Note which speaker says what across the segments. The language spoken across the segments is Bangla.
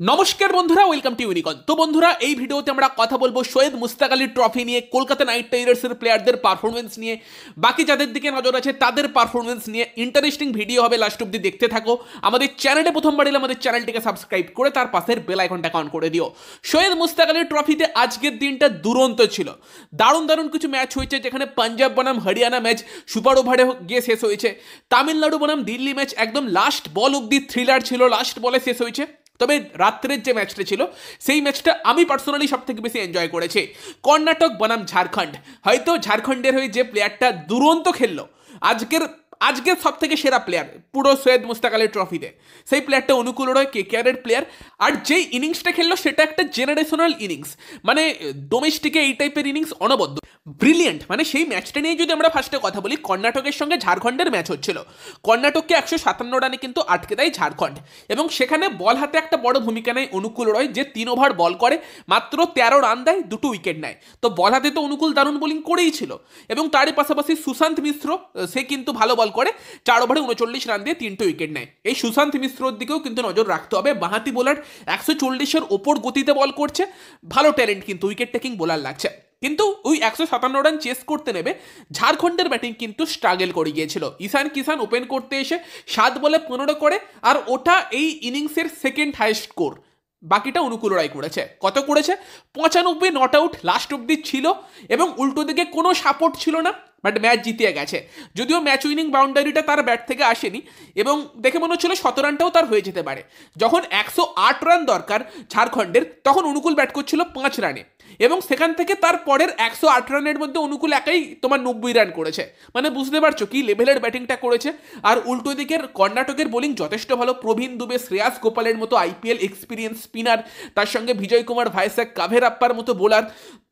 Speaker 1: নমস্কার বন্ধুরা, ওয়েলকাম টু ইউনিকন। তো বন্ধুরা, এই ভিডিওতে আমরা কথা বলবো সৈয়দ মুস্তাক আলী ট্রফি নিয়ে, কলকাতা নাইট রাইডার্সের প্লেয়ারদের পারফরমেন্স নিয়ে, বাকি যাদের দিকে নজর আছে তাদের পারফরমেন্স নিয়ে। ইন্টারেস্টিং ভিডিও হবে, লাস্ট অব্দি দেখতে থাকো। আমাদের চ্যানেলে প্রথমবার এলে আমাদের চ্যানেলটিকে সাবস্ক্রাইব করে তার পাশের বেল আইকনটা অন করে দিও। সৈয়দ মুস্তাক আলী ট্রফিতে আজকের দিনটা দুরন্ত ছিল। দারুণ দারুণ কিছু ম্যাচ হয়েছে, যেখানে পাঞ্জাব বনাম হরিয়ানা ম্যাচ সুপার ওভারে গিয়ে শেষ হয়েছে। তামিলনাড়ু বনাম দিল্লি ম্যাচ একদম লাস্ট বল অব্দি থ্রিলার ছিল, লাস্ট বলে শেষ হয়েছে। তবে রাত্রের যে ম্যাচটা ছিল সেই ম্যাচটা আমি পার্সোনালি সব থেকে বেশি এনজয় করেছি। কর্ণাটক বনাম ঝাড়খণ্ড, হয়তো ঝাড়খণ্ডের হয়ে যে প্লেয়ারটা দুরন্ত খেললো, আজকের আজকের সব থেকে সেরা প্লেয়ার পুরো সৈয়দ মুস্তাক আলী ট্রফিতে, সেই প্লেয়ারটা অনুকূল রয়, কেকেআরের প্লেয়ার। আর যেই ইনিংসটা খেললো সেটা একটা জেনারেশনাল ইনিংস, মানে ডোমেস্টিকে এই টাইপের ইনিংস অনবদ্য ব্রিলিয়েন্ট। মানে সেই ম্যাচটা নিয়ে যদি আমরা ফার্স্টে কথা বলি, কর্ণাটকের সঙ্গে ঝাড়খণ্ডের ম্যাচ হচ্ছিল। কর্ণাটককে 157 রানে কিন্তু আটকে দেয় ঝাড়খণ্ড, এবং সেখানে বল হাতে একটা বড় ভূমিকা নেয় অনুকূল রয়, যে 3 ওভার বল করে মাত্র 13 রান দেয়, 2 উইকেট নেয়। তো বল হাতে তো অনুকূল দারুণ বোলিং করেই ছিল, এবং তারই পাশাপাশি সুশান্ত মিশ্র, সে কিন্তু ভালো বল করে 4 ওভারে 39 রান দিয়ে 3টে উইকেট নেয়। এই সুশান্ত মিশ্রর দিকেও কিন্তু নজর রাখতে হবে। বাঁহাতি বোলার, 140-এর ওপর গতিতে বল করছে, ভালো ট্যালেন্ট, কিন্তু উইকেট টেকিং বোলার লাগছে। কিন্তু ওই 157 রান চেস করতে নেবে ঝাড়খণ্ডের ব্যাটিং কিন্তু স্ট্রাগল করে গিয়েছিল। ঈশান কিষান ওপেন করতে এসে 7 বলে 15 করে, আর ওটা এই ইনিংসের সেকেন্ড হাইয়েস্ট স্কোর। বাকিটা অনুকূল রায় করেছে। কত করেছে? 95 নট আউট লাস্ট অব্দি ছিল, এবং উল্টো দিকে কোনো সাপোর্ট ছিল না, বাট ম্যাচ জিতিয়ে গেছে। যদিও ম্যাচ উইনিং বাউন্ডারিটা তার ব্যাট থেকে আসেনি, এবং দেখে মনে হচ্ছিল 17 রানটাও তার হয়ে যেতে পারে। যখন 108 রান দরকার ঝাড়খণ্ডের, তখন অনুকূল ব্যাট করছিল 5 রানে, এবং সেখান থেকে তার পরের 108 রানের মধ্যে অনুকূল একাই তোমার 90 রান করেছে। মানে বুঝতে পারছো কি লেভেলের ব্যাটিংটা করেছে। আর উল্টো দিকের কর্ণাটকের বোলিং যথেষ্ট ভালো। প্রবীণ দুবে, শ্রেয়াস গোপালের মতো আইপিএল এক্সপিরিয়েন্স স্পিনার, তার সঙ্গে বিজয় কুমার ভাইসাক, কাভেরাপ্পার মতো বোলার,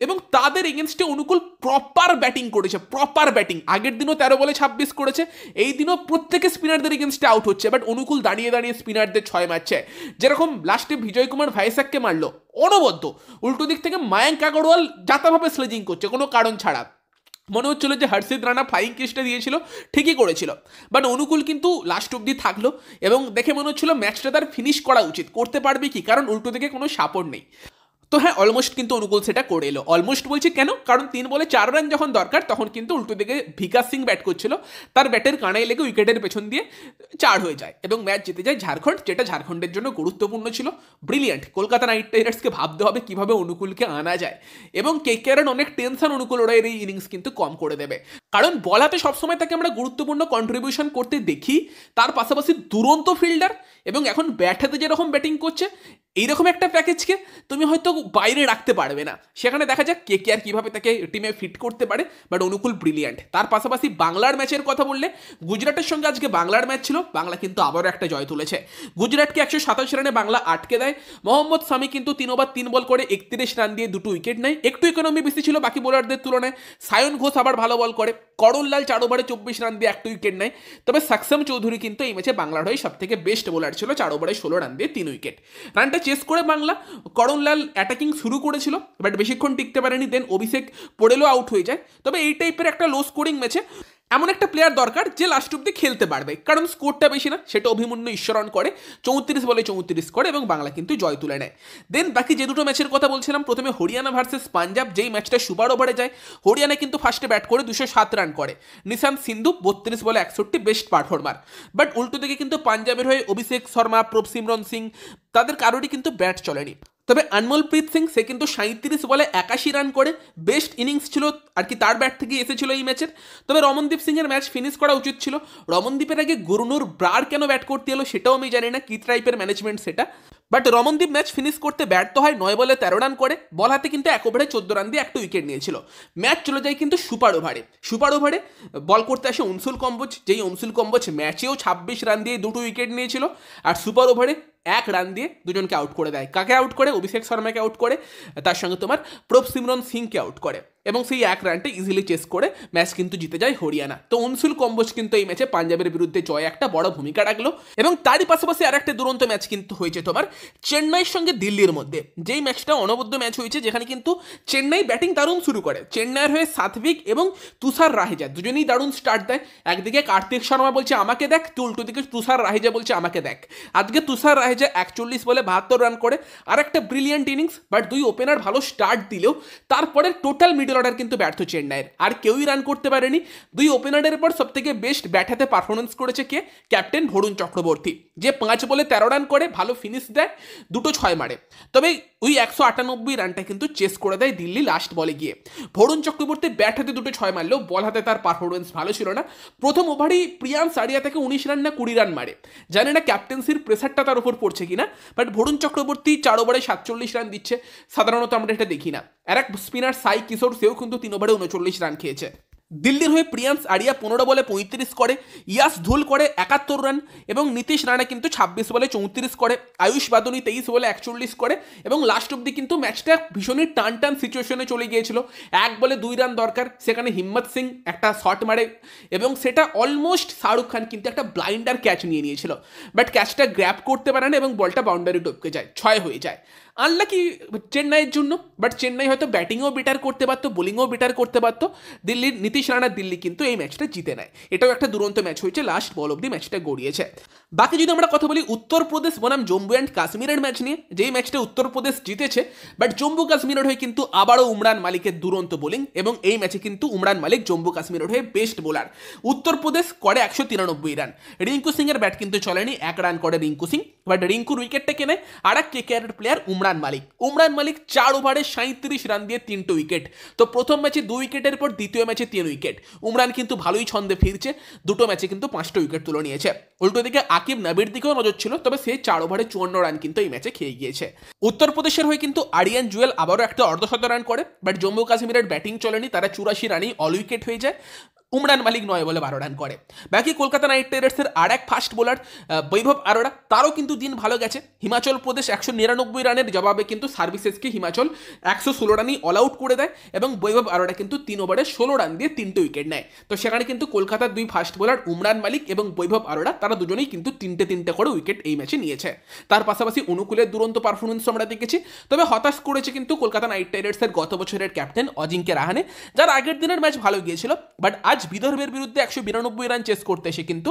Speaker 1: এবং তাদের এগেনস্টে অনুকূল প্রপার ব্যাটিং করেছে, প্রপার ব্যাটিং। আগের দিনও 13 বলে 26 করেছে, এই দিনও প্রত্যেকে স্পিনারদের এগেনস্টে আউট হচ্ছে, বাট অনুকূল দাঁড়িয়ে দাঁড়িয়ে স্পিনারদের 6 মারছে। যেরকম লাস্টে বিজয় কুমার ভাইসাককে মারলো অনবদ্য, উল্টো দিক থেকে মায়াঙ্ক আগরওয়াল যাতাভাবে স্লেজিং করছে কোনো কারণ ছাড়া। মনে হচ্ছিল যে হর্ষিত রানা ফ্লাইং কিসটা দিয়েছিল, ঠিকই করেছিল, বাট অনুকূল কিন্তু লাস্ট অব্দি থাকলো, এবং দেখে মনে হচ্ছিল ম্যাচটা তার ফিনিশ করা উচিত। করতে পারবে কি, কারণ উল্টো দিকে কোনো সাপোর্ট নেই। তো হ্যাঁ, অলমোস্ট কিন্তু অনুকূল সেটা করে এলো। অলমোস্ট বলছি কেন, কারণ 3 বলে 4 রান যখন দরকার, তখন কিন্তু উল্টো দিকে বিকাশ সিং ব্যাট করছিল, তার ব্যাটের কানায় লেগে উইকেটের পেছন দিয়ে 4 হয়ে যায়, এবং ম্যাচ জিতে যায় ঝাড়খণ্ড, যেটা ঝাড়খণ্ডের জন্য গুরুত্বপূর্ণ ছিল। ব্রিলিয়ান্ট। কলকাতা নাইট রাইডার্সকে ভাবতে হবে কিভাবে অনুকূলকে আনা যায়, এবং কেকেআরের অনেক টেনশন অনুকূল ওরা এই ইনিংস কিন্তু কম করে দেবে, কারণ বল হাতে সবসময় তাকে আমরা গুরুত্বপূর্ণ কন্ট্রিবিউশন করতে দেখি। তার পাশাপাশি দুরন্ত ফিল্ডার, এবং এখন ব্যাট হাতে যেরকম ব্যাটিং করছে, এইরকম একটা প্যাকেজকে তুমি হয়তো বাইরে রাখতে পারবে না। সেখানে দেখা যাক কেকেআর কিভাবে তাকে টিমে ফিট করতে পারে, বাট অনুকূল ব্রিলিয়ান্ট। তার পাশাপাশি বাংলার ম্যাচের কথা বললে, গুজরাটের সঙ্গে আজকে বাংলার ম্যাচ ছিল, বাংলা কিন্তু আবারও একটা জয় তুলেছে। গুজরাটকে 127 রানে বাংলা আটকে দেয়। মোহাম্মদ সামি কিন্তু 3 ওভার 3 বল করে 31 রান দিয়ে 2 উইকেট নেয়, একটু ইকোনমি বেশি ছিল বাকি বোলারদের তুলনায়। সায়ন ঘোষ আবার ভালো বল করে, করণলাল 4 ওভারে 24 রান দিয়ে 1 উইকেট নেয়। তবে সাকসাম চৌধুরী কিন্তু এই ম্যাচে বাংলার হয়ে সব থেকে বেস্ট বোলার ছিল, 4 ওভারে 16 রান দিয়ে 3 উইকেট। রানটা চেস করে বাংলা, করণলাল অ্যাটাকিং শুরু করেছিল, বাট বেশিক্ষণ টিকতে পারেনি, দেন অভিষেক পড়েলেও আউট হয়ে যায়। তবে এই টাইপের একটা লো স্কোরিং ম্যাচে এমন একটা প্লেয়ার দরকার যে লাস্ট অব্দি খেলতে পারবে, কারণ স্কোরটা বেশি না, সেটা অভিমন্যু ঈশ্বরন করে, 34 বলে 34 করে, এবং বাংলা কিন্তু জয় তুলে নেয়। দেন বাকি যে দুটো ম্যাচের কথা বলছিলাম, প্রথমে হরিয়ানা ভার্সেস পাঞ্জাব, যেই ম্যাচটা সুপার ওভারে যায়। হরিয়ানা কিন্তু ফার্স্টে ব্যাট করে 207 রান করে, নিশান্ত সিন্ধু 32 বলে 61, বেস্ট পারফর্মার। বাট উল্টো দিকে কিন্তু পাঞ্জাবের হয়ে অভিষেক শর্মা, প্রভসিমরন সিং, তাদের কারোরই কিন্তু ব্যাট চলেনি। তবে অনমোলপ্রীত সিং, সে কিন্তু 37 বলে 81 রান করে, বেস্ট ইনিংস ছিল আর কি, তার ব্যাট থেকে এসেছিল এই ম্যাচের। তবে রমনদীপ সিং এর ম্যাচ ফিনিশ করা উচিত ছিল। রমনদীপের আগে গুরনুর ব্রার কেন ব্যাট করতে এলো সেটাও আমি জানি না, কি টাইপের ম্যানেজমেন্ট সেটা। বাট রমনদীপ ম্যাচ ফিনিশ করতে ব্যর্থ হয়, 9 বলে 13 রান করে, বল হাতে কিন্তু 1 ওভারে 14 রান দিয়ে 1 উইকেট নিয়েছিল। ম্যাচ চলে যায় কিন্তু সুপার ওভারে। সুপার ওভারে বল করতে আসে অনসুল কম্বোজ, যেই অনসুল কম্বোজ ম্যাচেও 26 রান দিয়ে 2 উইকেট নিয়েছিল, আর সুপার ওভারে 1 রান দিয়ে দুজনকে আউট করে দেয়। কাকে আউট করে? অভিষেক শর্মাকে আউট করে, তার সঙ্গে তোমার প্রভসিমরন সিংকে আউট করে, এবং সেই 1 রানটা ইজিলি চেস করে ম্যাচ কিন্তু জিতে যায় হরিয়ানা। তো অনসুল কম্বোজ কিন্তু এই ম্যাচে পাঞ্জাবের বিরুদ্ধে জয় একটা বড় ভূমিকা রাখলো। এবং তারই পাশাপাশি আর একটা দুরন্ত ম্যাচ কিন্তু হয়েছে তোমার চেন্নাইয়ের সঙ্গে দিল্লির মধ্যে, যেই ম্যাচটা অনবদ্য ম্যাচ হয়েছে, যেখানে কিন্তু চেন্নাই ব্যাটিং দারুণ শুরু করে। চেন্নাইয়ের হয়ে সাত্বিক এবং তুষার রাহেজা দুজনেই দারুণ স্টার্ট দেয়। একদিকে কার্তিক শর্মা বলছে আমাকে দেখ, তো উল্টো দিকে তুষার রাহেজা বলছে আমাকে দেখ। আজকে তুষার রাহেজা যে 41 বলে 72 রান করে, আর একটা ব্রিলিয়ান্ট ইনিংস। বাট দুই ওপেনার ভালো স্টার্ট দিলেও তারপরে টোটাল মিডল অর্ডার কিন্তু ব্যর্থ চেন্নাইয়ের, আর কেউই রান করতে পারেনি। দুই ওপেনারের পর সব থেকে বেস্ট ব্যাট হাতে পারফরমেন্স করেছে কে? ক্যাপ্টেন বরুণ চক্রবর্তী, যে 5 বলে 13 রান করে, ভালো ফিনিশ দেয়, দুটো 6 মারে। তবে ওই 198 রানটা কিন্তু চেস করে দেয় দিল্লি লাস্ট বলে গিয়ে। বরুণ চক্রবর্তী ব্যাট হাতে দুটো 6 মারলেও বল হাতে তার পারফরমেন্স ভালো ছিল না। প্রথম ওভারেই প্রিয়ান্স আরিয়া থেকে 19 রান না 20 রান মারে, জানি না ক্যাপ্টেন্সির প্রেসারটা তার উপর পড়ছে কিনা। বাট বরুণ চক্রবর্তী 4 ওভারে 47 রান দিচ্ছে, সাধারণত আমরা এটা দেখি না। আর এক স্পিনার সাই কিশোর, সেও কিন্তু 3 ওভারে 39 রান খেয়েছে। দিল্লির হয়ে প্রিয়ান্স আরিয়া 15 বলে 35 করে, ইয়াস ধুল করে 71 রান, এবং নীতিশ রানা কিন্তু 26 বলে 34 করে, আয়ুষ বাদনী 23 বলে 41 করে। এবং লাস্ট অব্দি কিন্তু ম্যাচটা ভীষণই টান টান সিচুয়েশনে চলে গিয়েছিল। 1 বলে 2 রান দরকার, সেখানে হিম্মত সিং একটা শট মারে, এবং সেটা অলমোস্ট শাহরুখ খান কিন্তু একটা ব্লাইন্ডার ক্যাচ নিয়ে নিয়েছিল। বাট ক্যাচটা গ্র্যাব করতে পারে না এবং বলটা বাউন্ডারি টপকে যায়, 6 হয়ে যায়। আনলাকি চেন্নাইয়ের জন্য, বাট চেন্নাই হয়তো ব্যাটিংও বেটার করতে পারতো, বোলিংও বেটার করতে পারতো। দিল্লির নীতিশ রানার দিল্লি কিন্তু এই ম্যাচটা জিতে নেয়। এটাও একটা দুরন্ত ম্যাচ হয়েছে, লাস্ট বল অব্দি ম্যাচটা গড়িয়েছে। বাকি যদি আমরা কথা বলি উত্তরপ্রদেশ বনাম জম্মু অ্যান্ড কাশ্মীরের ম্যাচ নিয়ে, যেই ম্যাচটা উত্তরপ্রদেশ জিতেছে, বাট জম্মু কাশ্মীরের হয়ে কিন্তু আবারও উমরান মালিকের দুরন্ত বোলিং, এবং এই ম্যাচে কিন্তু উমরান মালিক জম্মু কাশ্মীরের হয়ে বেস্ট বোলার। উত্তরপ্রদেশ করে 193 রান, রিঙ্কু সিং এর ব্যাট কিন্তু চলেনি, 1 রান করে রিঙ্কু সিং। বাট রিঙ্কুর উইকেটটা কেনে আর এক কেকেআরের প্লেয়ার উমরান মালিক 4 ওভারে 37 রান দিয়ে 3টে উইকেট। তো প্রথম ম্যাচে 2 উইকেটের পর দ্বিতীয় ম্যাচে 3 উইকেট। উমরান কিন্তু ভালোই ছন্দে ফিরছে, দুটো ম্যাচে কিন্তু 5টা উইকেট তুলে নিয়েছে। উল্টো দিকে আকিব নবির দিকেও নজর ছিল, তবে সে 4 ওভারে 54 রান কিন্তু এই ম্যাচে খেয়ে গিয়েছে। উত্তরপ্রদেশের হয়ে কিন্তু আরিয়ান জুয়েল আবারও একটা অর্ধশত রান করে, বাট জম্মু কাশ্মীরের ব্যাটিং চলেনি, তারা 84 রানেই অল উইকেট হয়ে যায়। উমরান মালিক 9 বলে 12 রান করে। বাকি কলকাতা নাইট রাইডার্সের আর এক ফাস্ট বোলার বৈভব আরোরা, তারও কিন্তু দিন ভালো গেছে। হিমাচল প্রদেশ 199 রানের জবাবে কিন্তু সার্ভিসেসকে হিমাচল 116 রানই অল আউট করে দেয়, এবং বৈভব আরোরা কিন্তু 3 ওভারে 16 রান দিয়ে 3টে উইকেট নেয়। তো সেখানে কিন্তু কলকাতার দুই ফাস্ট বোলার উমরান মালিক এবং বৈভব আরোরা, তারা দুজনেই কিন্তু 3টে করে উইকেট এই ম্যাচে নিয়েছে। তার পাশাপাশি অনুকূলের দুরন্ত পারফরমেন্স আমরা দেখেছি। তবে হতাশ করেছে কিন্তু কলকাতা নাইট রাইডার্সের গত বছরের ক্যাপ্টেন অজিঙ্ক্য রাহানে, যার আগের দিনের ম্যাচ ভালো গিয়েছিল, বাট আজ বিদর্ভের বিরুদ্ধে 192 রান চেস করতে এসে কিন্তু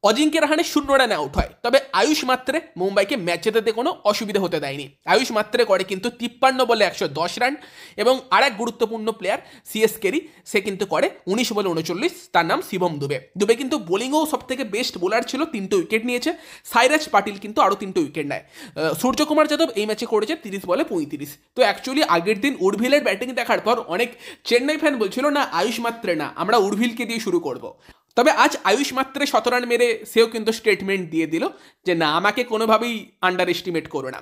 Speaker 1: অজিঙ্ক্য রাহানে 0 রানে আউট হয়। তবে আয়ুষ মাত্রে মুম্বাইকে ম্যাচ জেতাতে কোনো অসুবিধা হতে দেয়নি। আয়ুষ মাত্রে করে কিন্তু 53 বলে 110 রান, এবং আরেক গুরুত্বপূর্ণ প্লেয়ার সিএসকেরই, সে কিন্তু করে 19 বলে 39, তার নাম শিবম দুবে কিন্তু বোলিংও সব থেকে বেস্ট বোলার ছিল, 3টে উইকেট নিয়েছে। সাইরাজ পাটিল কিন্তু আরও 3টে উইকেট নেয়। সূর্যকুমার যাদব এই ম্যাচে করেছে 30 বলে 35। তো অ্যাকচুয়ালি আগের দিন উর্ভিলের ব্যাটিং দেখার পর অনেক চেন্নাই ফ্যান বলছিল না আয়ুষ মাত্রে না, আমরা উর্ভিলকে দিয়ে শুরু করব। তবে আজ আয়ুষ মাত্রে 17 রান মেরে সেও কিন্তু স্টেটমেন্ট দিয়ে দিল যে না, আমাকে কোনোভাবেই আন্ডার এস্টিমেট করো না।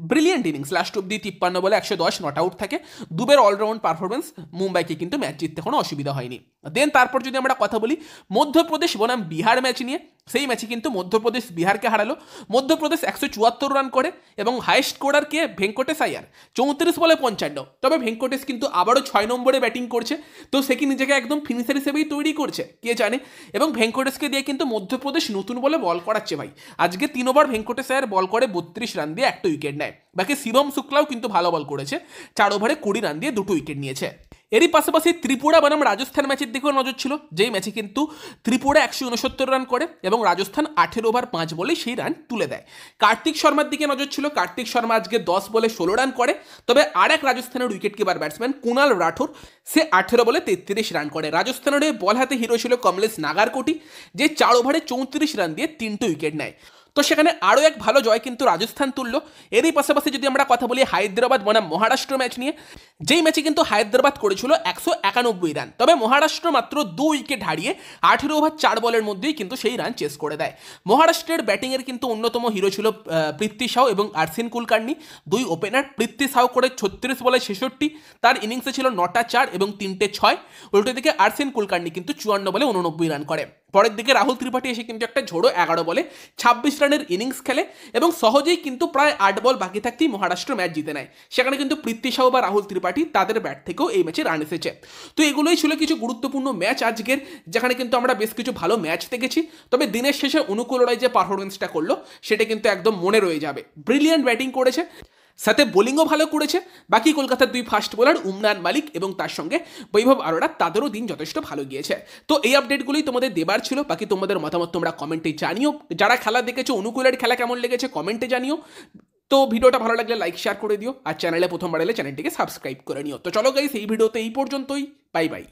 Speaker 1: ব্রিলিয়েন্ট ইনিংস, লাস্ট অব্দি 53 বলে 110 নট আউট থাকে। দুবের অলরাউন্ড পারফরমেন্স মুম্বাইকে কিন্তু ম্যাচ জিততে কোনো অসুবিধা হয়নি। দেন তারপর যদি আমরা কথা বলি মধ্যপ্রদেশ বনাম বিহার ম্যাচ নিয়ে, সেই ম্যাচে কিন্তু মধ্যপ্রদেশ বিহারকে হারালো। মধ্যপ্রদেশ 174 রান করে, এবং হাইয়েস্ট স্কোরার কে? ভেঙ্কটেশ আয়ার, 34 বলে 55। তবে ভেঙ্কটেশ কিন্তু আবারও 6 নম্বরে ব্যাটিং করছে, তো সে কি নিজেকে একদম ফিনিশার হিসেবেই তৈরি করছে কে জানে। এবং ভেঙ্কটেশকে দিয়ে কিন্তু মধ্যপ্রদেশ নতুন বলে বল করাচ্ছে ভাই। আজকে 3 ওভার ভেঙ্কটেশ আয়ার বল করে 32 রান দিয়ে 1টা উইকেট নেয়। বাকি শিবম শুক্লাও কিন্তু ভালো বল করেছে, 4 ওভারে 20 রান দিয়ে 2টো উইকেট নিয়েছে। এরই পাশাপাশি ত্রিপুরা বনাম রাজস্থান ম্যাচের দিকেও নজর ছিল, যেই ম্যাচে কিন্তু ত্রিপুরা 169 রান করে, এবং রাজস্থান 18 ওভার 5 বলে সেই রান তুলে দেয়। কার্তিক শর্মার দিকে নজর ছিল, কার্তিক শর্মা আজকে 10 বলে 16 রান করে। তবে আর এক রাজস্থানের wicket keeper batsman Kunal Rathore, সে 18 বলে 33 রান করে। রাজস্থানের বল হাতে হিরো ছিল কমলেশ নাগারকোটি, যে 4 ওভারে 34 রান দিয়ে 3টে উইকেট নেয়। তো সেখানে আরও এক ভালো জয় কিন্তু রাজস্থান তুললো। এরই পাশাপাশি যদি আমরা কথা বলি হায়দ্রাবাদ বনাম মহারাষ্ট্র ম্যাচ নিয়ে, যেই ম্যাচে কিন্তু হায়দ্রাবাদ করেছিল 191 রান, তবে মহারাষ্ট্র মাত্র 2 উইকেট হারিয়ে 18 ওভার 4 বলের মধ্যেই কিন্তু সেই রান চেস করে দেয়। মহারাষ্ট্রের ব্যাটিংয়ের কিন্তু অন্যতম হিরো ছিল পৃথ্বী শাও এবং আর্সেন কুলকার্নি, দুই ওপেনার। পৃথ্বী শাও করে 36 বলে 66, তার ইনিংসে ছিল 9টা 4 এবং 3টে 6। উল্টো দিকে আর্সেন কুলকার্নি কিন্তু 54 বলে 89 রান করে। পরের দিকে রাহুল ত্রিপাঠী এসে কিন্তু একটা ঝোড়ো 11 বলে 26 রানের ইনিংস খেলে, এবং সহজেই কিন্তু প্রায় 8 বল বাকি থাকতেই মহারাষ্ট্র ম্যাচ জিতে নেয়। সেখানে কিন্তু পৃথ্বী শাও বা রাহুল ত্রিপাঠী তাদের ব্যাট থেকেও এই ম্যাচে রান এসেছে। তো এগুলোই ছিল কিছু গুরুত্বপূর্ণ ম্যাচ আজকের, যেখানে কিন্তু আমরা বেশ কিছু ভালো ম্যাচ দেখেছি। তবে দিনের শেষে অনুকূল রায় যে পারফরমেন্সটা করলো সেটা কিন্তু একদম মনে রয়ে যাবে। ব্রিলিয়ান্ট ব্যাটিং করেছে, সাথে বোলিংও ভালো করেছে। বাকি কলকাতার দুই ফাস্ট বোলার উমরান মালিক এবং তার সঙ্গে বৈভব আরোরা, তাদেরও দিন যথেষ্ট ভালো গিয়েছে। তো এই আপডেটগুলোই তোমাদের দেবার ছিল। বাকি তোমাদের মতামত তোমরা কমেন্টে জানিও। যারা খেলা দেখেছো, অনুকূলের খেলা কেমন লেগেছে কমেন্টে জানিও। তো ভিডিওটা ভালো লাগলে লাইক শেয়ার করে দিও, আর চ্যানেলে প্রথমবার এলে চ্যানেলটিকে সাবস্ক্রাইব করে নিও। তো চলো গাইস, এই ভিডিওতে এই পর্যন্তই। Bye bye.